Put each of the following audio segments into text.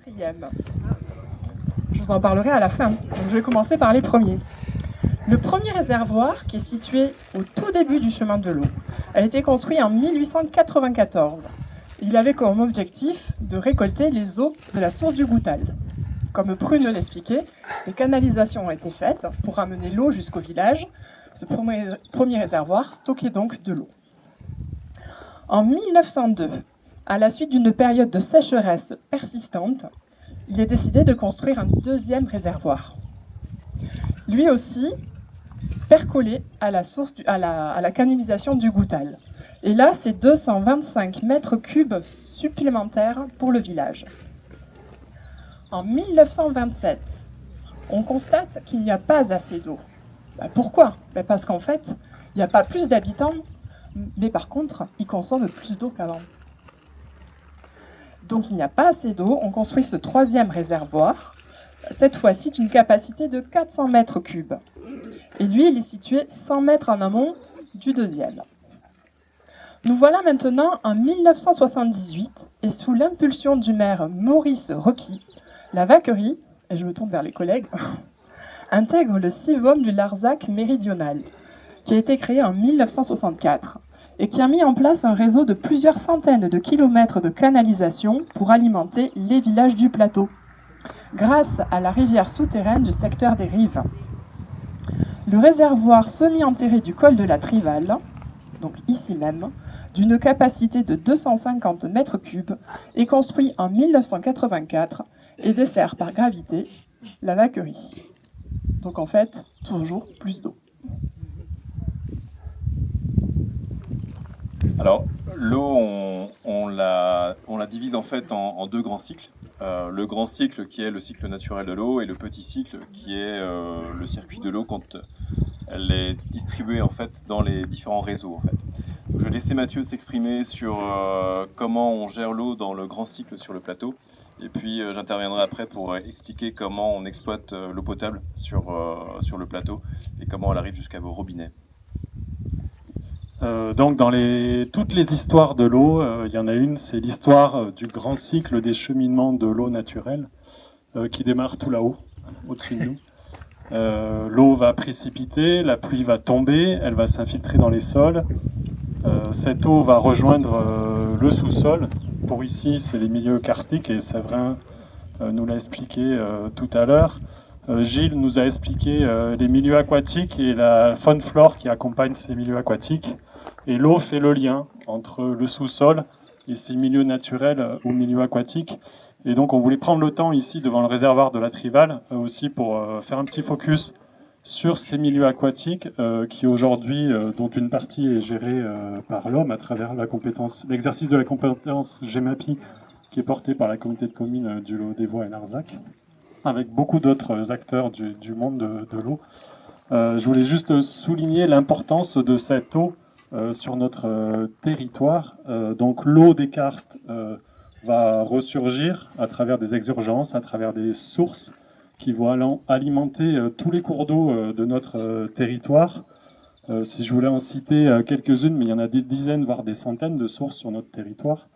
quatrième. Je vous en parlerai à la fin. Donc, je vais commencer par les premiers. Le premier réservoir, qui est situé au tout début du chemin de l'eau, a été construit en 1894. Il avait comme objectif de récolter les eaux de la source du Goutal. Comme Prune l'expliquait, des canalisations ont été faites pour amener l'eau jusqu'au village. Ce premier réservoir stockait donc de l'eau. En 1902, à la suite d'une période de sécheresse persistante, il est décidé de construire un deuxième réservoir. Lui aussi, percolé à la canalisation du Goutal. Et là, c'est 225 mètres cubes supplémentaires pour le village. En 1927, on constate qu'il n'y a pas assez d'eau. Pourquoi ? Parce qu'en fait, il n'y a pas plus d'habitants, mais par contre, ils consomment plus d'eau qu'avant. Donc il n'y a pas assez d'eau, on construit ce troisième réservoir, cette fois-ci d'une capacité de 400 mètres cubes. Et lui, il est situé 100 mètres en amont du deuxième. Nous voilà maintenant en 1978, et sous l'impulsion du maire Maurice Rocky, la Vacquerie, et je me tourne vers les collègues, intègre le Sivom du Larzac méridional, qui a été créé en 1964, et qui a mis en place un réseau de plusieurs centaines de kilomètres de canalisation pour alimenter les villages du plateau, grâce à la rivière souterraine du secteur des Rives. Le réservoir semi-enterré du col de la Trivale, donc ici même, d'une capacité de 250 mètres cubes, est construit en 1984 et dessert par gravité la Vacquerie. Donc en fait, toujours plus d'eau. Alors, l'eau, on la divise en fait en deux grands cycles. Le grand cycle qui est le cycle naturel de l'eau et le petit cycle qui est le circuit de l'eau quand elle est distribuée en fait dans les différents réseaux en fait. Donc, je vais laisser Mathieu s'exprimer sur comment on gère l'eau dans le grand cycle sur le plateau et puis j'interviendrai après pour expliquer comment on exploite l'eau potable sur le plateau et comment elle arrive jusqu'à vos robinets. Donc dans toutes les histoires de l'eau, il y en a une, c'est l'histoire du grand cycle des cheminements de l'eau naturelle qui démarre tout là-haut, au-dessus de nous. L'eau va précipiter, la pluie va tomber, elle va s'infiltrer dans les sols. Cette eau va rejoindre le sous-sol. Pour ici, c'est les milieux karstiques et Séverin nous l'a expliqué tout à l'heure. Gilles nous a expliqué les milieux aquatiques et la faune-flore qui accompagne ces milieux aquatiques. Et l'eau fait le lien entre le sous-sol et ces milieux naturels ou milieux aquatiques. Et donc on voulait prendre le temps ici devant le réservoir de la Trivale aussi pour faire un petit focus sur ces milieux aquatiques qui aujourd'hui, dont une partie est gérée par l'homme à travers l'exercice de la compétence GEMAPI qui est portée par la communauté de communes du Lot des Voies et Larzac, avec beaucoup d'autres acteurs du monde de l'eau. Je voulais juste souligner l'importance de cette eau sur notre territoire. Donc l'eau des karstes va ressurgir à travers des exurgences, à travers des sources qui vont alimenter tous les cours d'eau de notre territoire. Si je voulais en citer quelques-unes, mais il y en a des dizaines, voire des centaines de sources sur notre territoire.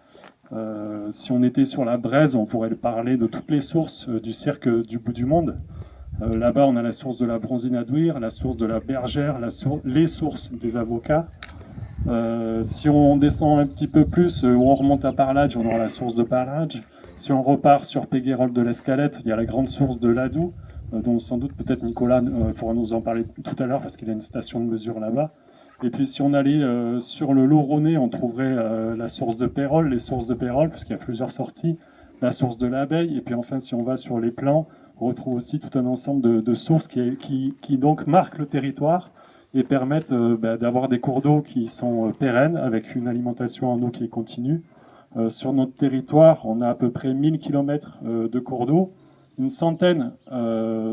Si on était sur la Braise, on pourrait parler de toutes les sources du cirque du bout du monde. Là-bas, on a la source de la Bronzine à Douire, la source de la Bergère, les sources des avocats. Si on descend un petit peu plus, ou on remonte à Parladge, on aura la source de Parladge. Si on repart sur Péguerolles de l'Escalette, il y a la grande source de l'Adoux, dont sans doute peut-être Nicolas pourra nous en parler tout à l'heure parce qu'il y a une station de mesure là-bas. Et puis si on allait sur le Lot-Rhônais, on trouverait la source de Pérols, les sources de Pérols, parce qu'il y a plusieurs sorties, la source de l'Abeille, et puis enfin si on va sur les plans, on retrouve aussi tout un ensemble de sources qui donc marquent le territoire et permettent d'avoir des cours d'eau qui sont pérennes, avec une alimentation en eau qui est continue. Sur notre territoire, on a à peu près 1000 km de cours d'eau. Une centaine,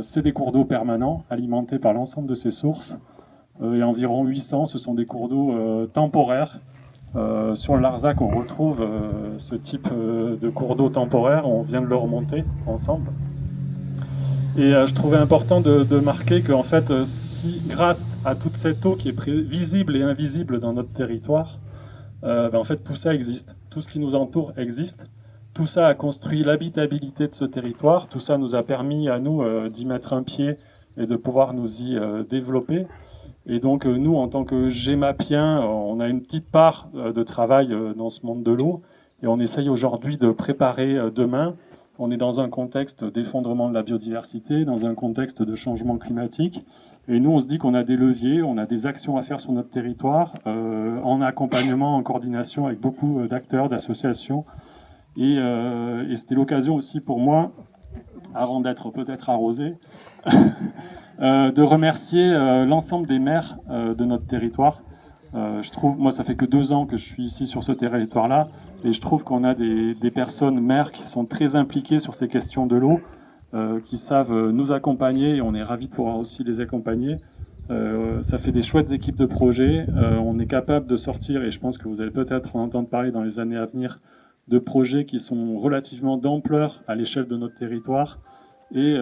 c'est des cours d'eau permanents, alimentés par l'ensemble de ces sources. Et environ 800, ce sont des cours d'eau temporaires. Sur le Larzac, on retrouve ce type de cours d'eau temporaire. On vient de le remonter ensemble. Et je trouvais important de marquer qu'en fait, si grâce à toute cette eau qui est visible et invisible dans notre territoire, en fait, tout ça existe. Tout ce qui nous entoure existe. Tout ça a construit l'habitabilité de ce territoire, tout ça nous a permis à nous d'y mettre un pied et de pouvoir nous y développer. Et donc nous, en tant que GEMAPiens, on a une petite part de travail dans ce monde de l'eau et on essaye aujourd'hui de préparer demain. On est dans un contexte d'effondrement de la biodiversité, dans un contexte de changement climatique. Et nous, on se dit qu'on a des leviers, on a des actions à faire sur notre territoire, en accompagnement, en coordination avec beaucoup d'acteurs, d'associations. Et c'était l'occasion aussi pour moi, avant d'être peut-être arrosé, de remercier l'ensemble des maires de notre territoire. Je trouve, moi, ça fait que 2 ans que je suis ici sur ce territoire-là, et je trouve qu'on a des personnes maires qui sont très impliquées sur ces questions de l'eau, qui savent nous accompagner, et on est ravis de pouvoir aussi les accompagner. Ça fait des chouettes équipes de projet. On est capable de sortir, et je pense que vous allez peut-être en entendre parler dans les années à venir, de projets qui sont relativement d'ampleur à l'échelle de notre territoire. Et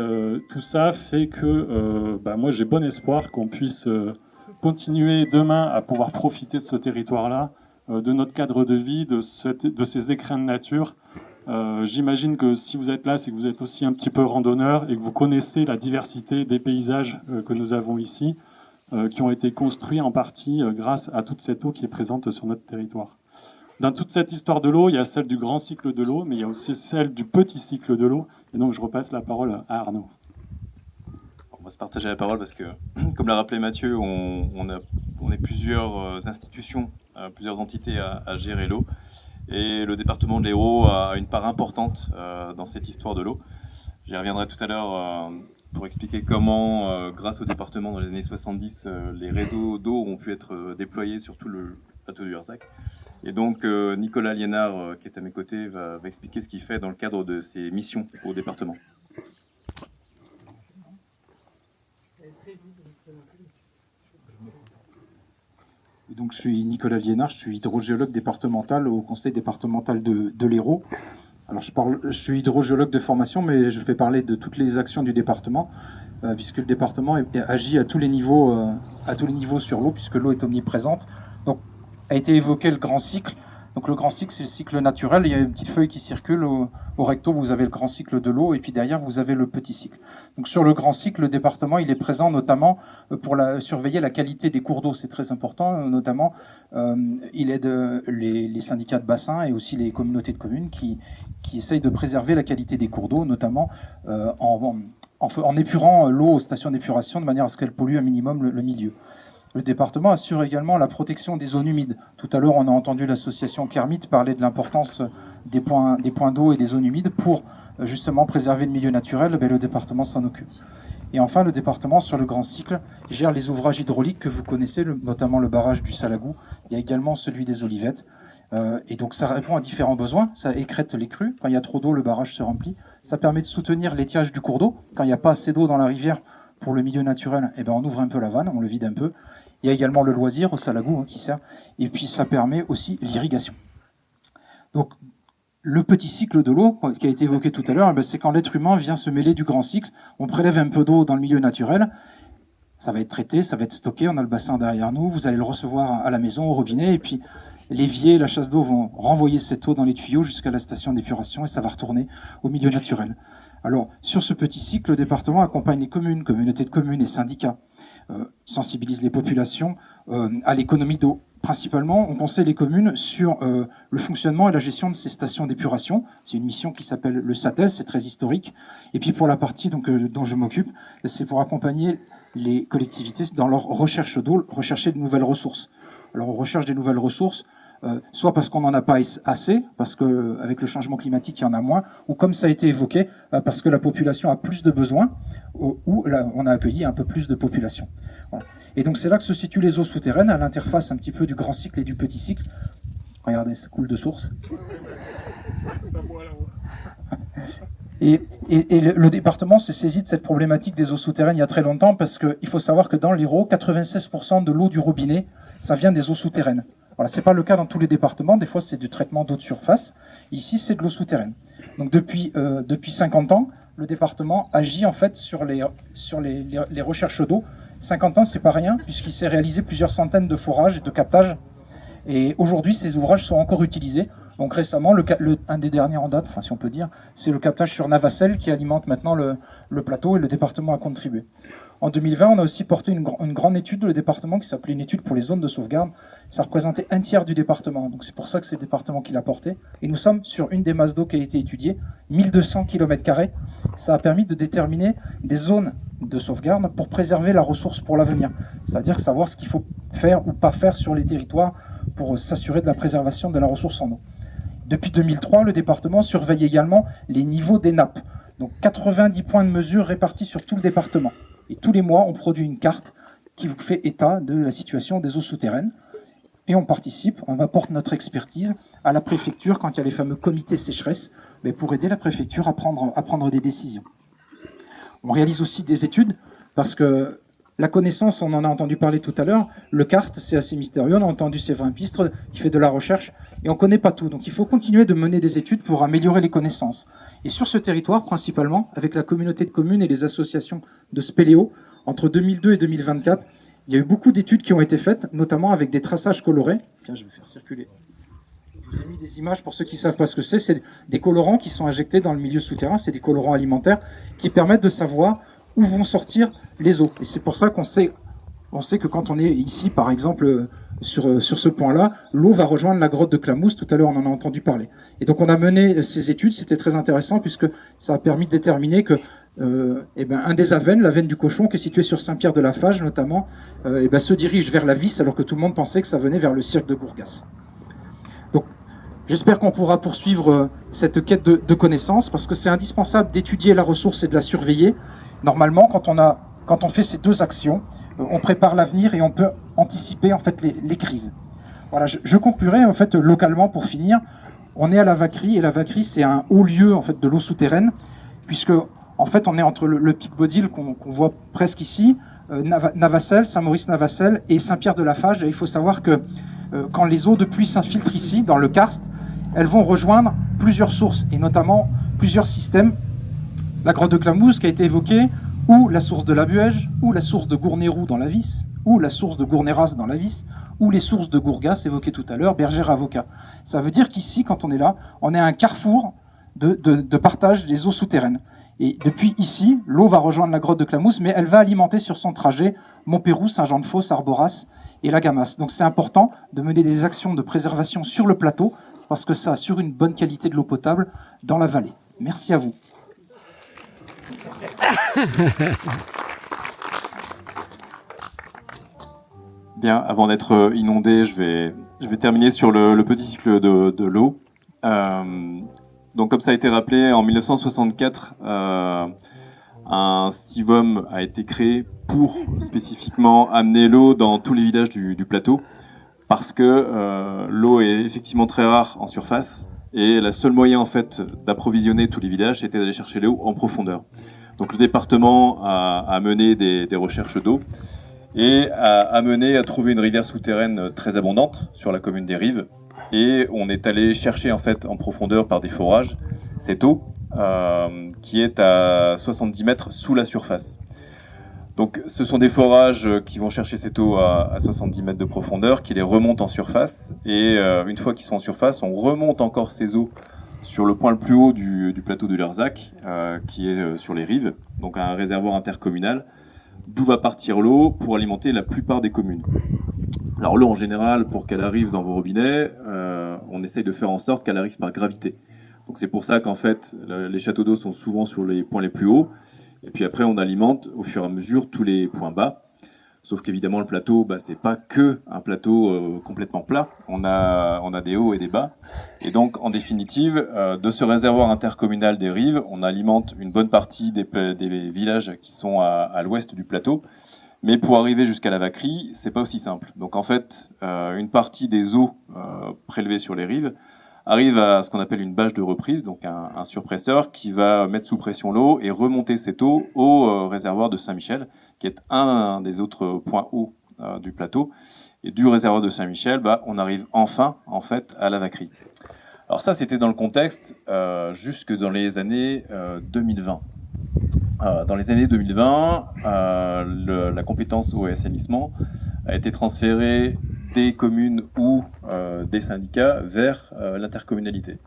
tout ça fait que moi j'ai bon espoir qu'on puisse continuer demain à pouvoir profiter de ce territoire-là, de notre cadre de vie, de ces écrins de nature. J'imagine que si vous êtes là, c'est que vous êtes aussi un petit peu randonneur et que vous connaissez la diversité des paysages que nous avons ici, qui ont été construits en partie grâce à toute cette eau qui est présente sur notre territoire. Dans toute cette histoire de l'eau, il y a celle du grand cycle de l'eau, mais il y a aussi celle du petit cycle de l'eau. Et donc, je repasse la parole à Arnaud. On va se partager la parole parce que, comme l'a rappelé Mathieu, on est plusieurs institutions, plusieurs entités à gérer l'eau. Et le département de l'Hérault a une part importante dans cette histoire de l'eau. J'y reviendrai tout à l'heure pour expliquer comment, grâce au département dans les années 70, les réseaux d'eau ont pu être déployés sur tout le plateau du Larzac. Et donc Nicolas Liénard, qui est à mes côtés, va expliquer ce qu'il fait dans le cadre de ses missions au département. Donc, je suis Nicolas Liénard, je suis hydrogéologue départemental au conseil départemental de l'Hérault. Alors, je suis hydrogéologue de formation, mais je vais parler de toutes les actions du département, puisque le département agit à tous les niveaux sur l'eau, puisque l'eau est omniprésente. Donc, a été évoqué le grand cycle. Donc le grand cycle, c'est le cycle naturel. Il y a une petite feuille qui circule. Au recto, vous avez le grand cycle de l'eau, et puis derrière, vous avez le petit cycle. Donc sur le grand cycle, le département, il est présent notamment pour surveiller la qualité des cours d'eau. C'est très important. Notamment, il aide les syndicats de bassin et aussi les communautés de communes qui essayent de préserver la qualité des cours d'eau, notamment en épurant l'eau aux stations d'épuration de manière à ce qu'elle pollue un minimum le milieu. Le département assure également la protection des zones humides. Tout à l'heure, on a entendu l'association Kermit parler de l'importance des points d'eau et des zones humides pour justement préserver le milieu naturel. Le département s'en occupe. Et enfin, le département, sur le grand cycle, gère les ouvrages hydrauliques que vous connaissez, notamment le barrage du Salagou. Il y a également celui des Olivettes. Et donc, ça répond à différents besoins. Ça écrète les crues. Quand il y a trop d'eau, le barrage se remplit. Ça permet de soutenir l'étiage du cours d'eau. Quand il n'y a pas assez d'eau dans la rivière, pour le milieu naturel, on ouvre un peu la vanne, on le vide un peu. Il y a également le loisir au Salagou qui sert. Et puis ça permet aussi l'irrigation. Donc le petit cycle de l'eau, qui a été évoqué tout à l'heure, c'est quand l'être humain vient se mêler du grand cycle. On prélève un peu d'eau dans le milieu naturel. Ça va être traité, ça va être stocké. On a le bassin derrière nous. Vous allez le recevoir à la maison, au robinet. Et puis l'évier, la chasse d'eau vont renvoyer cette eau dans les tuyaux jusqu'à la station d'épuration et ça va retourner au milieu naturel. Alors, sur ce petit cycle, le département accompagne les communes, communautés de communes et syndicats, sensibilise les populations à l'économie d'eau. Principalement, on conseille les communes sur le fonctionnement et la gestion de ces stations d'épuration. C'est une mission qui s'appelle le SATES, c'est très historique. Et puis pour la partie dont je m'occupe, c'est pour accompagner les collectivités dans leur recherche d'eau, rechercher de nouvelles ressources. Alors on recherche des nouvelles ressources, soit parce qu'on n'en a pas assez, parce qu'avec le changement climatique, il y en a moins, ou comme ça a été évoqué, parce que la population a plus de besoins, ou là, on a accueilli un peu plus de population. Voilà. Et donc c'est là que se situent les eaux souterraines, à l'interface un petit peu du grand cycle et du petit cycle. Regardez, ça coule de source. Ça boit là-haut. Et le département s'est saisi de cette problématique des eaux souterraines il y a très longtemps, parce qu'il faut savoir que dans l'Hérault, 96% de l'eau du robinet, ça vient des eaux souterraines. Voilà, ce n'est pas le cas dans tous les départements, des fois c'est du traitement d'eau de surface. Ici, c'est de l'eau souterraine. Donc depuis 50 ans, le département agit en fait sur les recherches d'eau. 50 ans, c'est pas rien, puisqu'il s'est réalisé plusieurs centaines de forages et de captages. Et aujourd'hui, ces ouvrages sont encore utilisés. Donc récemment, un des derniers en date, enfin si on peut dire, c'est le captage sur Navacelle qui alimente maintenant le plateau et le département a contribué. En 2020, on a aussi porté une grande étude, le département, qui s'appelait une étude pour les zones de sauvegarde. Ça représentait un tiers du département, donc c'est pour ça que c'est le département qui l'a porté. Et nous sommes sur une des masses d'eau qui a été étudiée, 1200 km². Ça a permis de déterminer des zones de sauvegarde pour préserver la ressource pour l'avenir. C'est-à-dire savoir ce qu'il faut faire ou pas faire sur les territoires pour s'assurer de la préservation de la ressource en eau. Depuis 2003, le département surveille également les niveaux des nappes. Donc 90 points de mesure répartis sur tout le département. Et tous les mois, on produit une carte qui vous fait état de la situation des eaux souterraines. Et on participe, on apporte notre expertise à la préfecture quand il y a les fameux comités sécheresse, mais pour aider la préfecture à prendre des décisions. On réalise aussi des études parce que la connaissance, on en a entendu parler tout à l'heure, le karst, c'est assez mystérieux, on a entendu Séverin Pistre qui fait de la recherche, et on ne connaît pas tout. Donc il faut continuer de mener des études pour améliorer les connaissances. Et sur ce territoire, principalement, avec la communauté de communes et les associations de spéléo, entre 2002 et 2024, il y a eu beaucoup d'études qui ont été faites, notamment avec des traçages colorés. Tiens, je vais faire circuler. Je vous ai mis des images pour ceux qui ne savent pas ce que c'est des colorants qui sont injectés dans le milieu souterrain, c'est des colorants alimentaires qui permettent de savoir où vont sortir les eaux. Et c'est pour ça qu'on sait que quand on est ici, par exemple, sur ce point-là, l'eau va rejoindre la grotte de Clamousse. Tout à l'heure, on en a entendu parler. Et donc, on a mené ces études. C'était très intéressant puisque ça a permis de déterminer que un des avennes, la veine du cochon, qui est située sur Saint-Pierre-de-la-Fage, notamment, se dirige vers la Vis, alors que tout le monde pensait que ça venait vers le cirque de Gourgas. Donc, j'espère qu'on pourra poursuivre cette quête de connaissances parce que c'est indispensable d'étudier la ressource et de la surveiller. Normalement, quand on fait ces deux actions, on prépare l'avenir et on peut anticiper en fait les crises. Voilà, je conclurai en fait localement pour finir. On est à la Vacquerie et la Vacquerie c'est un haut lieu en fait de l'eau souterraine puisque en fait on est entre le pic Bodil qu'on voit presque ici, Navacelle, Saint-Maurice-Navacelle et Saint-Pierre-de-la-Fage. Et il faut savoir que quand les eaux de pluie s'infiltrent ici dans le karst, elles vont rejoindre plusieurs sources et notamment plusieurs systèmes. La grotte de Clamousse qui a été évoquée, ou la source de la Buège, ou la source de Gournérou dans la Vis, ou la source de Gournéras dans la Vis, ou les sources de Gourgas évoquées tout à l'heure, Bergère-Avocat. Ça veut dire qu'ici, quand on est là, on est à un carrefour de partage des eaux souterraines. Et depuis ici, l'eau va rejoindre la grotte de Clamousse, mais elle va alimenter sur son trajet Montpérou, Saint-Jean-de-Fosse, Arboras et la Gamas. Donc c'est important de mener des actions de préservation sur le plateau, parce que ça assure une bonne qualité de l'eau potable dans la vallée. Merci à vous. Bien, avant d'être inondé, je vais terminer sur le petit cycle de l'eau. Donc, comme ça a été rappelé, en 1964, un CIVOM a été créé pour spécifiquement amener l'eau dans tous les villages du plateau, parce que l'eau est effectivement très rare en surface, et le seul moyen en fait d'approvisionner tous les villages, c'était d'aller chercher l'eau en profondeur. Donc le département a mené des recherches d'eau et a mené à trouver une rivière souterraine très abondante sur la commune des Rives. Et on est allé chercher en fait en profondeur par des forages cette eau qui est à 70 mètres sous la surface. Donc ce sont des forages qui vont chercher cette eau à 70 mètres de profondeur, qui les remontent en surface. Et une fois qu'ils sont en surface, on remonte encore ces eaux sur le point le plus haut du plateau de Lerzac, qui est sur les Rives, donc un réservoir intercommunal, d'où va partir l'eau pour alimenter la plupart des communes. Alors l'eau en général, pour qu'elle arrive dans vos robinets, on essaye de faire en sorte qu'elle arrive par gravité. Donc c'est pour ça qu'en fait, les châteaux d'eau sont souvent sur les points les plus hauts, et puis après on alimente au fur et à mesure tous les points bas. Sauf qu'évidemment le plateau, c'est pas que un plateau complètement plat, on a des hauts et des bas. Et donc en définitive, de ce réservoir intercommunal des Rives, on alimente une bonne partie des villages qui sont à l'ouest du plateau. Mais pour arriver jusqu'à la Vacquerie, c'est pas aussi simple. Donc en fait, une partie des eaux prélevées sur les Rives arrive à ce qu'on appelle une bâche de reprise, donc un surpresseur qui va mettre sous pression l'eau et remonter cette eau au réservoir de Saint-Michel, qui est un des autres points hauts du plateau. Et du réservoir de Saint-Michel, on arrive enfin en fait à la Vacquerie. Alors ça, c'était dans le contexte jusque dans les années 2020. Dans les années 2020, la compétence eau et assainissement a été transférée des communes ou des syndicats vers l'intercommunalité.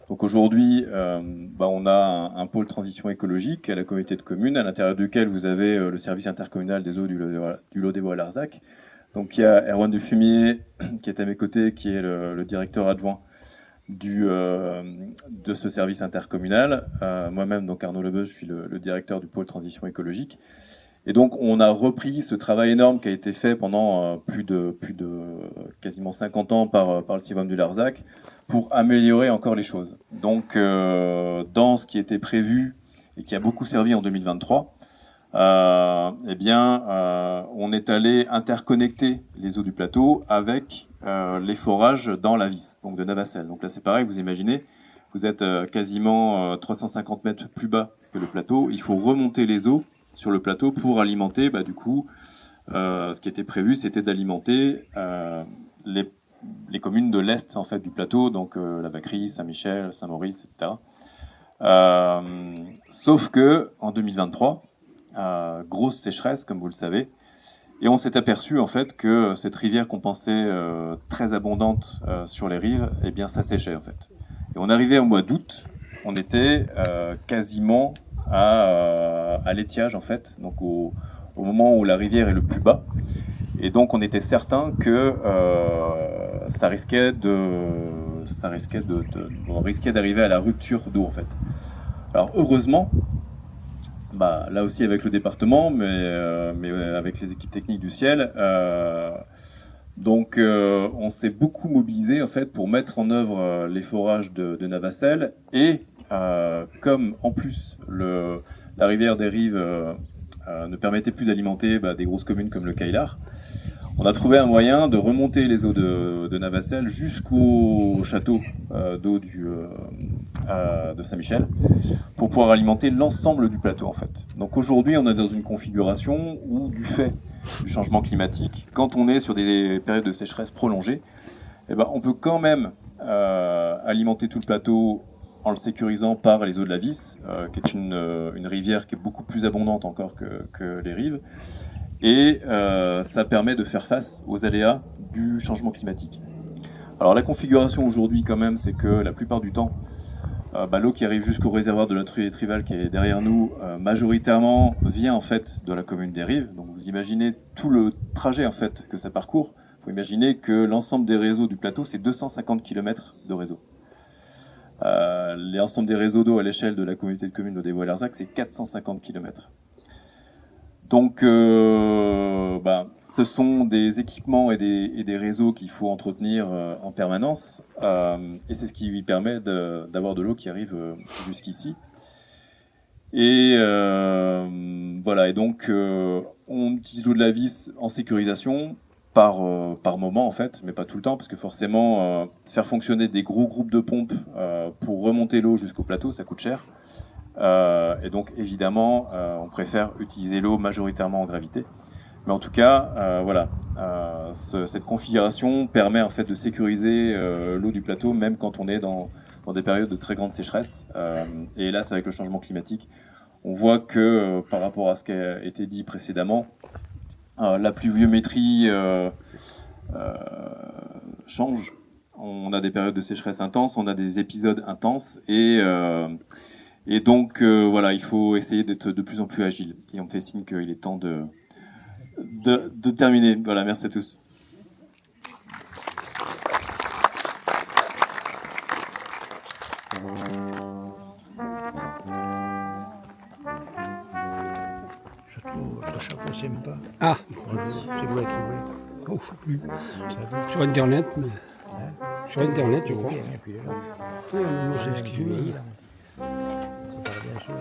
Donc aujourd'hui, on a un pôle transition écologique à la communauté de communes, à l'intérieur duquel vous avez le service intercommunal des eaux du Lot-des-Vaux-Larzac. Donc il y a Erwan Dufumier qui est à mes côtés, qui est le directeur adjoint de ce service intercommunal. Moi-même, donc Arnaud Lebeuf, je suis le directeur du pôle transition écologique. Et donc on a repris ce travail énorme qui a été fait pendant plus de quasiment 50 ans par le CIVOM du Larzac pour améliorer encore les choses. Donc dans ce qui était prévu et qui a beaucoup servi en 2023, on est allé interconnecter les eaux du plateau avec les forages dans la Vis, donc de Navacelles. Donc là c'est pareil, vous imaginez, vous êtes quasiment 350 mètres plus bas que le plateau, il faut remonter les eaux sur le plateau pour alimenter, ce qui était prévu, c'était d'alimenter les communes de l'est en fait du plateau, donc la Vacquerie, Saint-Michel, Saint-Maurice, etc. Sauf que en 2023, grosse sécheresse, comme vous le savez, et on s'est aperçu en fait que cette rivière qu'on pensait très abondante sur les rives, eh bien s'asséchait en fait. Et on arrivait au mois d'août, on était quasiment à l'étiage en fait, donc au moment où la rivière est le plus bas, et donc on était certain que on risquait d'arriver à la rupture d'eau en fait. Alors heureusement, là aussi avec le département, mais avec les équipes techniques du ciel, on s'est beaucoup mobilisé en fait pour mettre en œuvre les forages de Navacelles et comme en plus la rivière des Rives ne permettait plus d'alimenter des grosses communes comme le Caillard, on a trouvé un moyen de remonter les eaux de Navacelles jusqu'au château d'eau de Saint-Michel pour pouvoir alimenter l'ensemble du plateau en fait. Donc aujourd'hui on est dans une configuration où du fait du changement climatique, quand on est sur des périodes de sécheresse prolongées, on peut quand même alimenter tout le plateau en le sécurisant par les eaux de la Vis, qui est une rivière qui est beaucoup plus abondante encore que les rives. Et ça permet de faire face aux aléas du changement climatique. Alors la configuration aujourd'hui quand même, c'est que la plupart du temps, l'eau qui arrive jusqu'au réservoir de la Truie Étrival qui est derrière nous, majoritairement vient en fait de la commune des Rives. Donc vous imaginez tout le trajet en fait que ça parcourt. Il faut imaginer que l'ensemble des réseaux du plateau, c'est 250 km de réseau. L'ensemble des réseaux d'eau à l'échelle de la communauté de communes de Lot-des-Vaux-Larzac, c'est 450 km. Donc, ce sont des équipements et des réseaux qu'il faut entretenir en permanence, et c'est ce qui lui permet d'avoir de l'eau qui arrive jusqu'ici. Et et donc on utilise l'eau de la Vis en sécurisation par moment en fait, mais pas tout le temps, parce que forcément faire fonctionner des gros groupes de pompes pour remonter l'eau jusqu'au plateau, ça coûte cher. Et donc évidemment on préfère utiliser l'eau majoritairement en gravité, mais en tout cas cette configuration permet en fait de sécuriser l'eau du plateau même quand on est dans des périodes de très grande sécheresse, et hélas avec le changement climatique on voit que par rapport à ce qui a été dit précédemment, la pluviométrie change. On a des périodes de sécheresse intenses, on a des épisodes intenses, et donc il faut essayer d'être de plus en plus agile. Et on me fait signe qu'il est temps de terminer. Voilà, merci à tous. Le chapeau sympa. Ah, C'est où être trouvé? oh, je sais plus. Sur Internet, mais... Sur Internet, je crois. Et puis là, Oui, on nous c'est sait ce ce qui qu'il veut. vieillit là. Ça parle bien sûr.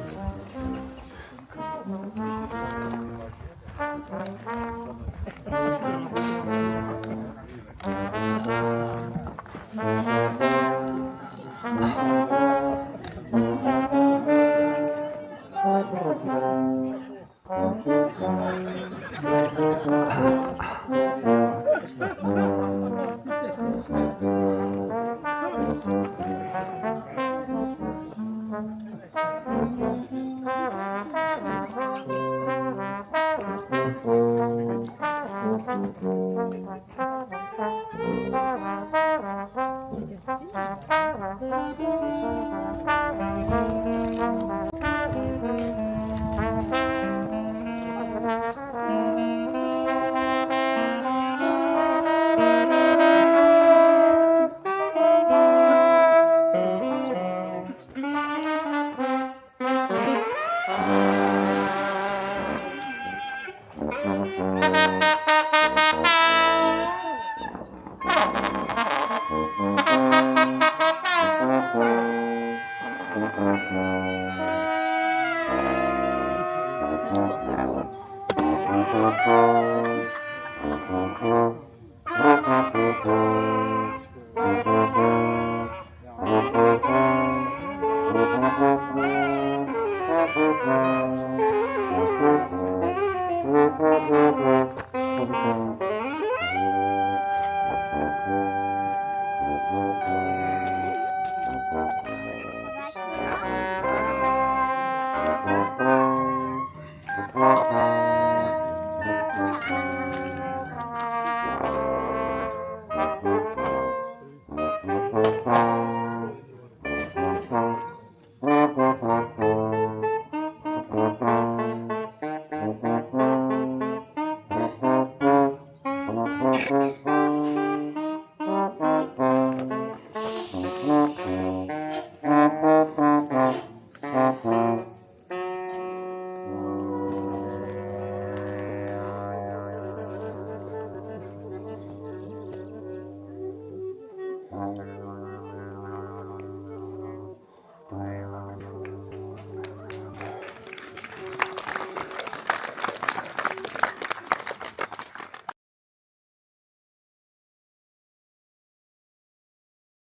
Thank you.